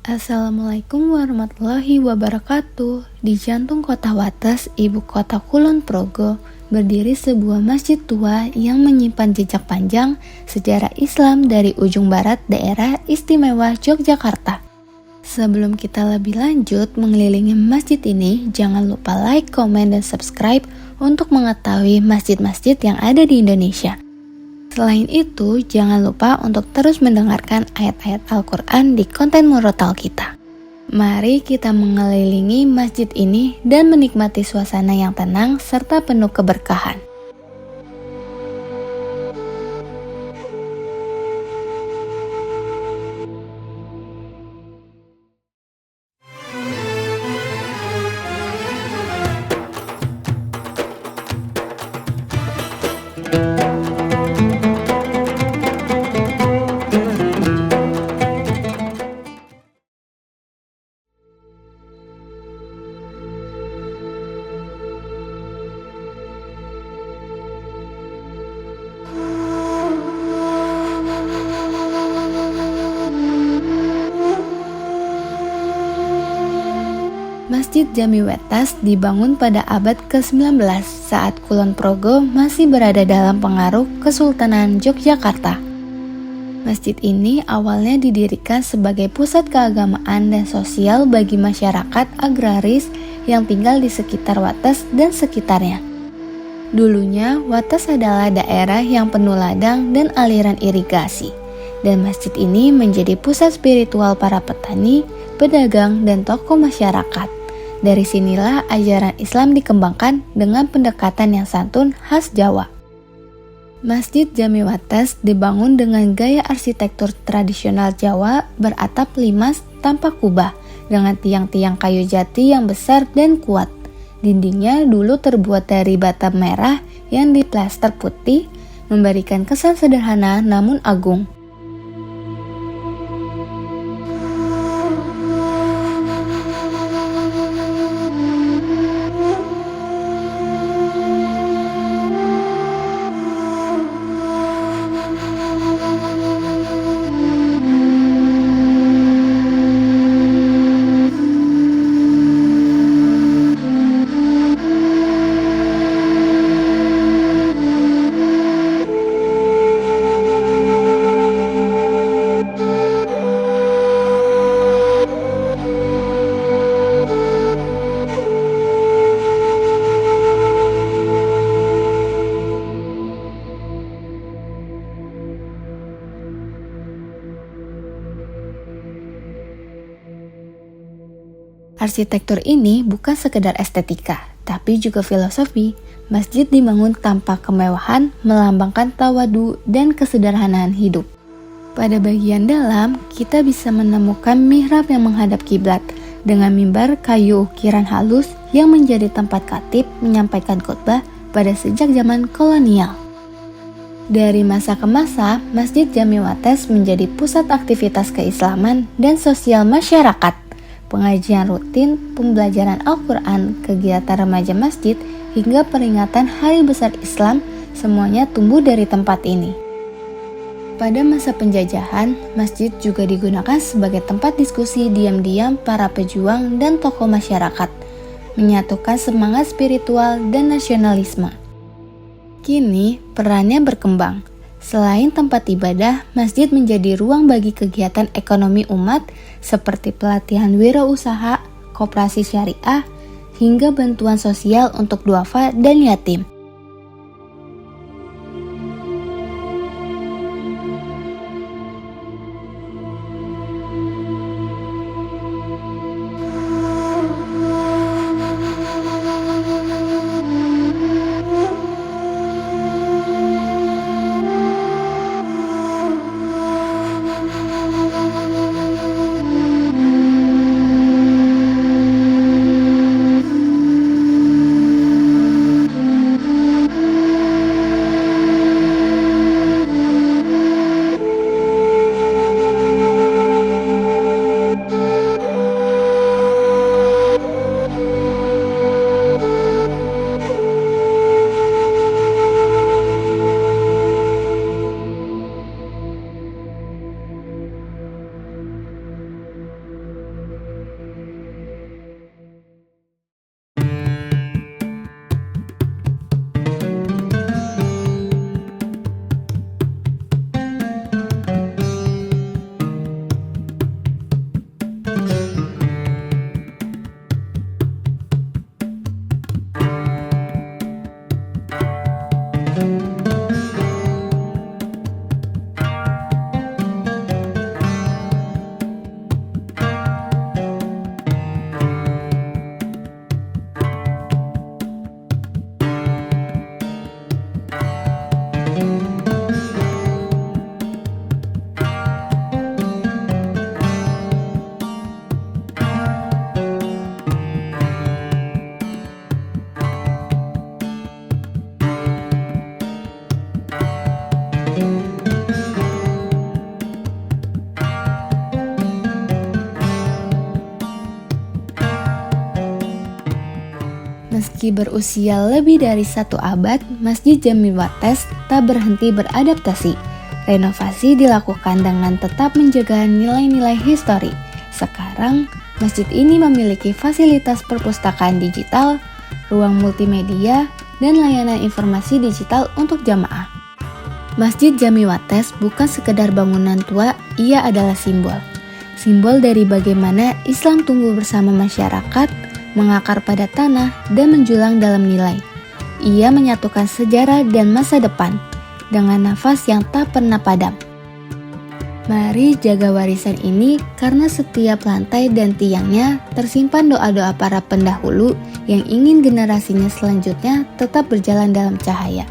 Assalamualaikum warahmatullahi wabarakatuh. Di jantung kota Wates, ibu kota Kulon Progo, berdiri sebuah masjid tua yang menyimpan jejak panjang sejarah Islam dari ujung barat daerah istimewa Yogyakarta. Sebelum kita lebih lanjut mengelilingi masjid ini, jangan lupa like, komen, dan subscribe untuk mengetahui masjid-masjid yang ada di Indonesia. Selain itu, jangan lupa untuk terus mendengarkan ayat-ayat Al-Quran di konten murotal kita. Mari kita mengelilingi masjid ini dan menikmati suasana yang tenang serta penuh keberkahan. Masjid Jami Wates dibangun pada abad ke-19 saat Kulon Progo masih berada dalam pengaruh Kesultanan Yogyakarta. Masjid ini awalnya didirikan sebagai pusat keagamaan dan sosial bagi masyarakat agraris yang tinggal di sekitar Wates dan sekitarnya. Dulunya, Wates adalah daerah yang penuh ladang dan aliran irigasi, dan masjid ini menjadi pusat spiritual para petani, pedagang, dan tokoh masyarakat. Dari sinilah ajaran Islam dikembangkan dengan pendekatan yang santun khas Jawa. Masjid Jami Wates dibangun dengan gaya arsitektur tradisional Jawa beratap limas tanpa kubah dengan tiang-tiang kayu jati yang besar dan kuat. Dindingnya dulu terbuat dari bata merah yang diplaster putih, memberikan kesan sederhana namun agung. Arsitektur ini bukan sekedar estetika, tapi juga filosofi. Masjid dibangun tanpa kemewahan, melambangkan tawadu dan kesederhanaan hidup. Pada bagian dalam, kita bisa menemukan mihrab yang menghadap kiblat dengan mimbar kayu ukiran halus yang menjadi tempat khatib menyampaikan khutbah pada sejak zaman kolonial. Dari masa ke masa, Masjid Jami Wates menjadi pusat aktivitas keislaman dan sosial masyarakat. Pengajian rutin, pembelajaran Al-Quran, kegiatan remaja masjid, hingga peringatan Hari Besar Islam, semuanya tumbuh dari tempat ini. Pada masa penjajahan, masjid juga digunakan sebagai tempat diskusi diam-diam para pejuang dan tokoh masyarakat, menyatukan semangat spiritual dan nasionalisme. Kini, perannya berkembang. Selain tempat ibadah, masjid menjadi ruang bagi kegiatan ekonomi umat seperti pelatihan wirausaha, koperasi syariah, hingga bantuan sosial untuk duafa dan yatim. Meski berusia lebih dari 1 abad, Masjid Jami Wates tak berhenti beradaptasi. Renovasi dilakukan dengan tetap menjaga nilai-nilai histori. Sekarang, masjid ini memiliki fasilitas perpustakaan digital, ruang multimedia, dan layanan informasi digital untuk jamaah. Masjid Jami Wates bukan sekedar bangunan tua, ia adalah simbol. Simbol dari bagaimana Islam tumbuh bersama masyarakat, mengakar pada tanah, dan menjulang dalam nilai. Ia menyatukan sejarah dan masa depan dengan nafas yang tak pernah padam. Mari jaga warisan ini karena setiap lantai dan tiangnya tersimpan doa-doa para pendahulu yang ingin generasinya selanjutnya tetap berjalan dalam cahaya.